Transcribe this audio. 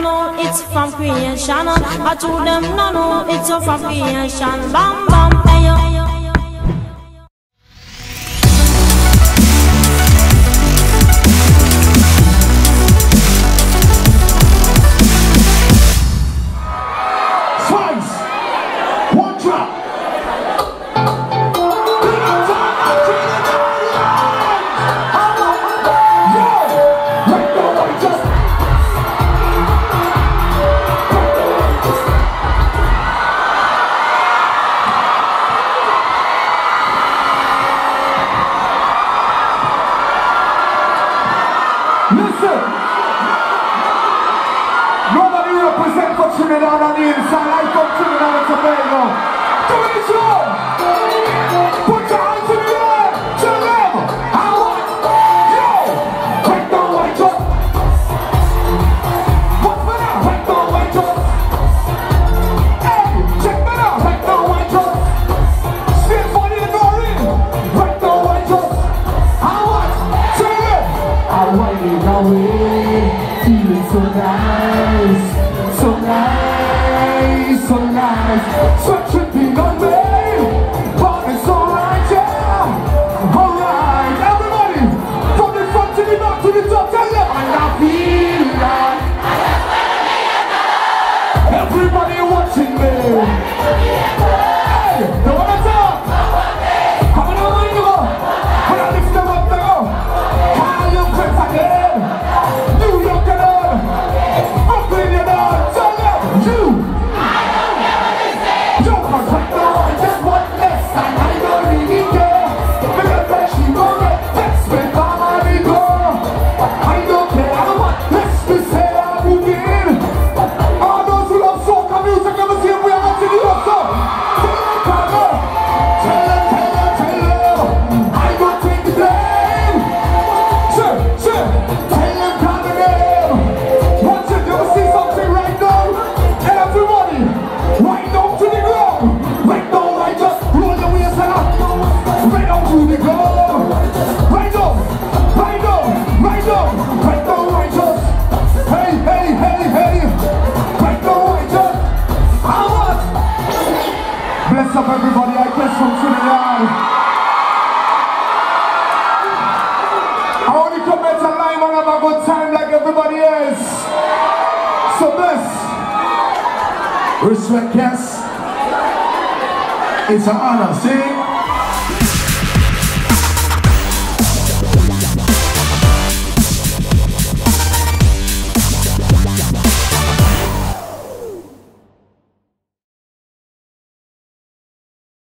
know it's from creation. I told them no, no, it's from creation. Bam, bam, hey, yo. Nobody represent for Trinidad on the inside. I from Trinidad and Tobago. Do it, show. Put your hands in the air. Tell them I want yo. Break the white up. What's for now? Break the white up. Hey, check me out. Break the white up. Still funny and boring. Break the white up. I want. Tell them I want it away. Feeling so nice, so nice, so nice. Such a thing on me, but it's alright, yeah. Alright, everybody, from the front to the back to the top, tell them I feel like everybody watching me. Hey, don't wanna talk. Come on, over you go. When I lift them up, they go. Call your friends again. New York and on. Brooklyn and on. Tell them you. Don't protect no one, just one less. And I don't really care. Because when she won't get text me, I go. I don't care. I want this to say I'm moving. All those who love soca music never see if we are to the love song. Tell them, Carter. Tell them. I will take the blame. Sure. Tell them, Carter. Watch it, you see something right now. Everybody, right down to the ground. Right down, right just roll your waist and up. Right down to the ground. Right down, right down, right just. Hey. Right down, right just. I want. Bless up everybody, I guess from Trinidad. I only come here to Lime and have a good time like everybody else. So bless. Respect, yes. It's an honor, see?